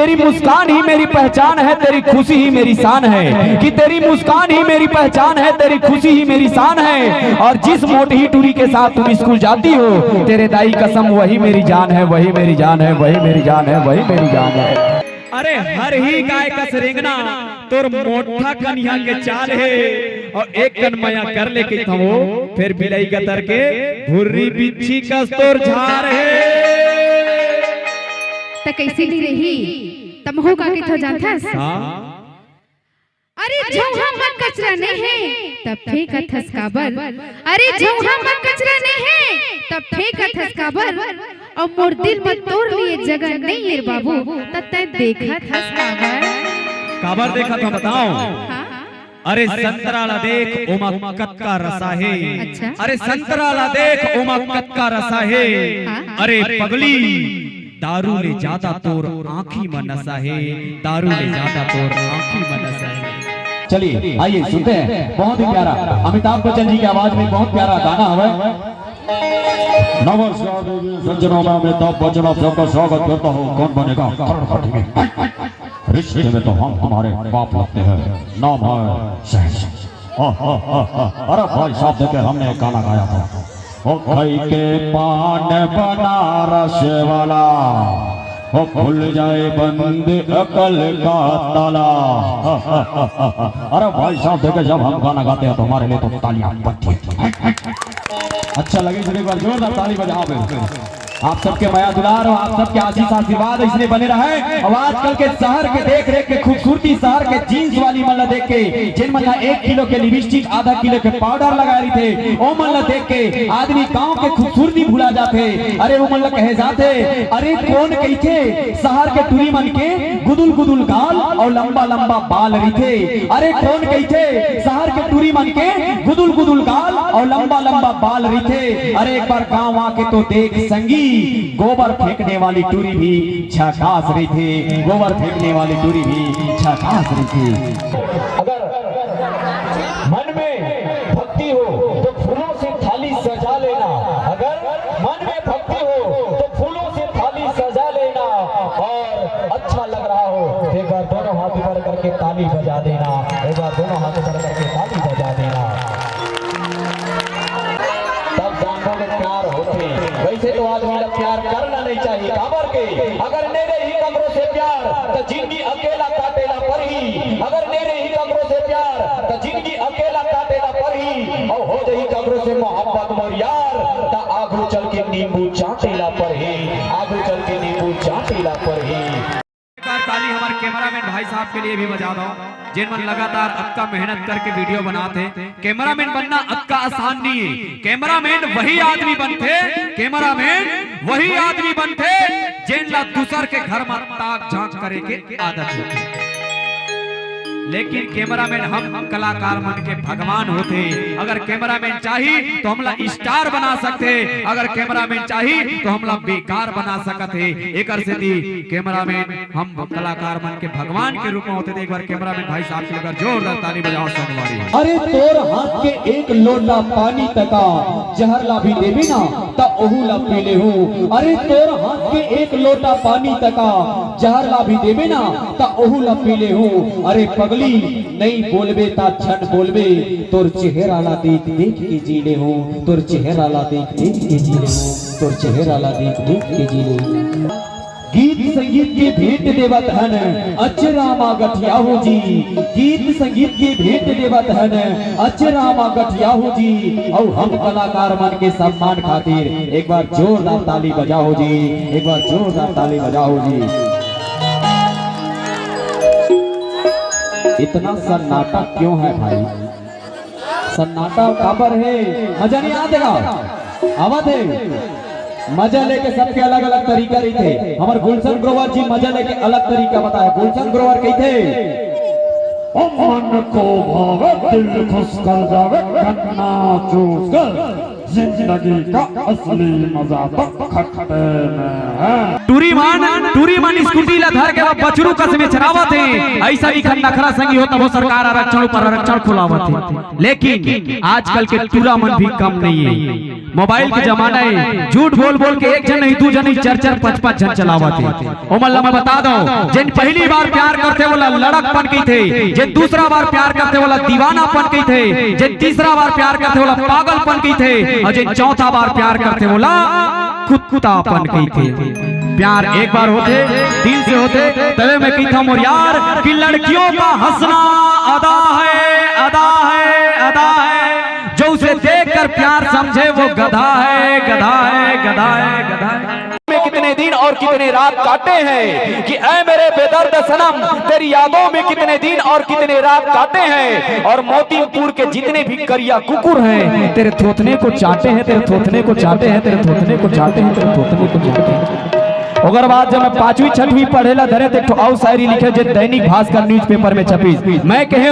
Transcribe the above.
तेरी मुस्कान ही मेरी पहचान है, तेरी खुशी ही मेरी शान है, कि तेरी मुस्कान ही मेरी पहचान है, तेरी खुशी ही मेरी शान है। और जिस मोटी टूरी के साथ तुम स्कूल जाती हो, तेरे दाई कसम वही मेरी जान है, वही मेरी जान है, वही मेरी जान है, वही मेरी जान है। अरे हर ही गाय का रेंगना तोर मोटा कन्या के चाल है, और एक कन माया कर ले के थमो, फिर बिलाई गतर के भुर्री बिच्छी कस तोर झार है। त कैसे नहीं रही तमहो का के तो जानथस। अरे जौहा मन कचरा नहीं है तब फेंकत हस काबर, अरे जौहा मन कचरा नहीं है तब फेंकत हस काबर, और मोर दिल मत तोड़ लिए जगह नहीं है बाबू, तब तक देखत हस काबर। काबर देखा था बताओ। हाँ? अरे संतराला देख ओमा कत्का रसा है। अच्छा? अरे संतराला देख ओमा कत्का रसा है। हाँ? अरे पगली दारू ले ज्यादा तोर आँखी में नशा है, दारू ले ज्यादा तोर आँखी में नशा है। चलिए आइए सुनते हैं, बहुत ही प्यारा अमिताभ बच्चन जी की आवाज में बहुत प्यारा गाना है। नमस्कार सज्जनों, मैं अमिताभ बच्चन आप सबका स्वागत करता हूँ। कौन बनेगा करोड़पति में? रिश्ते में तो हम हमारे बाप लगते हैं, नाम है शहंशाह। अरे भाई साहब देखे हमने गाना गाया था, ओ खाई के पान बनारस वाला, ओ खुल जाए बंद अकल का ताला। अरे भाई साहब देखे जब हम गाना गाते हैं तो हमारे लिए तो तालियां बजती हैं। अच्छा लगे एक बार जोरदार ताली बजाओ। आप सबके माया दुलार और आप सबके आशीष आशीर्वाद इसलिए बने रहे। और आजकल के शहर के देख रेख के खूबसूरती, शहर के जीन्स वाली मल्ला देख के जिन मल्ला 1 किलो के लिपस्टिक, आधा किलो के पाउडर लगा रही थे, वो मल्ला देख के आदमी गांव के खूबसूरती भूला जाते। अरे वो मल्ला कहे जाते, अरे कौन कही थे शहर के टूरी मन के गुदुल गुदुल गाल और लंबा लंबा बाल रही थे। अरे कौन कही थे शहर के टूरी मन के गुदुल गुदुल गाल और लंबा लंबा बाल रही थे। अरे एक बार गांव आके तो देख संगी, गोबर फेंकने वाली टूरी भी झकास रही थी, गोबर फेंकने वाली टूरी भी झकास रही थी। अगर मन में भक्ति हो तो फूलों से थाली सजा लेना, अगर मन में भक्ति हो तो फूलों से थाली सजा लेना, और अच्छा लग रहा हो एक बार दोनों हाथ ऊपर करके ताली बजा देना, एक बार दोनों हाथ ऊपर करके ताली बजा देना। तब जानोगे प्यार होते। वैसे तो आदमी लोग प्यार करना नहीं चाहिए काबर के, अगर मेरे ही कमरों से प्यार तो जिंदगी अकेला काटेला पर ही, अगर मेरे ही कमरों से प्यार तो जिंदगी अकेला काटेला पर ही, और हो जाही कमरों से मोहब्बत मोर यार तो आगू चल के नींबू चाटेला पर ही, आगू चल के नींबू चाटेला पर ही। ताली हमारे कैमरामैन भाई साहब के लिए भी बजा दो, जिनमें लगातार अक्का मेहनत करके वीडियो बनाते। कैमरामैन बनना अक्का आसान नहीं है, कैमरामैन वही आदमी बनते, कैमरामैन वही आदमी बनते जिनला दूसर के घर में ताक झांक करे के आदत होती। लेकिन कैमरामैन हम कलाकार मन के भगवान होते। अगर कैमरामैन चाहिए तो हमला स्टार बना सकते, अगर कैमरामैन चाहिए तो हमला बेकार बना सकते। एक कैमरामैन हम कलाकार मन के भगवान के रूप में होते थे। एक बार कैमरामैन भाई साहब के अगर जोरदार ताली बजाओ सोमवारी। अरे तोर हाथ के एक लोटा पानी तका जहर ला भी देवी ना ता ओहू ला पीले हो। अरे तोर हाथ के एक लोटा पानी तका जहर ला भी देवे ना ता ओहू ला पीले हो। अरे पगली नहीं बोलबे ता छन बोलबे, तोर चेहरा ला देख देख के जीले हो, तोर चेहरा ला देख देख के जीले हो, तोर चेहरा ला देख देख के जीले हो। गीत संगीत के भेंट देवत हन अचरामा गठियाहू जी, गीत संगीत के भेंट देवत हन अचरामा गठियाहू जी। और हम कलाकार मन के सम्मान खातिर एक बार जोरदार ताली बजाओ जी, एक बार जोरदार ताली बजाओ जी। इतना सन्नाटा क्यों है भाई? सन्नाटा काबर है? मजा नहीं आतेगा? आवाज है मजा लेके सबके अलग अलग तरीका रही थे। हमारे गुलशन ग्रोवर जी मजा लेके अलग तरीका बताया। गुलशन ग्रोवर कही थे, ओ मन को भावे दिल खुश कर जावे, कन्ना चूस कर जिंदगी का असली मजा तो खट्टे में है। टूरी मान स्कूटी ला धर के बछरू कस में चरावत है। ऐसा भी नखरा संगी होता वो सरकार आरक्षण पर आरक्षण खुलावत है। लेकिन आजकल के टूरा मन भी कम नहीं है। मोबाइल के जमाना है, झूठ बोल बोल के एक जन नहीं, दू जन नहीं, 4-4 5-5 जन चलावत है। ओ मल्ला मैं बता दो, जिन पहली बार प्यार करते वाला लड़कपन की थे, जिन दूसरा बार प्यार करते वाला दीवानापन की थे, जिन तीसरा बार प्यार करते वाला पागलपन की थे, और जिन चौथा बार प्यार करते वाला कुत्तापन की थे। प्यार एक बार होते, दिल से होते, तवे मैं कहता मोर यार कि लड़कियों का हंसना अदा है, अदा है, अदा है। जो उसे देखकर प्यार समझे वो गधा है, गधा है, गधा है, गधा है। में कितने दिन और कितने रात काटे हैं कि ऐ मेरे बेदर्द सनम, तेरी यादों में कितने दिन और कितने रात काटे हैं। और मोतीपुर के जितने भी करिया कुकुर हैं, तेरे थोथने को चाटे हैं, तेरे थोथने को चाटे हैं, तेरे थोथने को चाटे हैं, तेरे थोथने को चाटे हैं। ओकर बाद जब मैं 5वीं 6वीं पढ़ेला धरे तो और शायरी लिखे जे दैनिक भास्कर न्यूज़पेपर में छपी। मैं कहे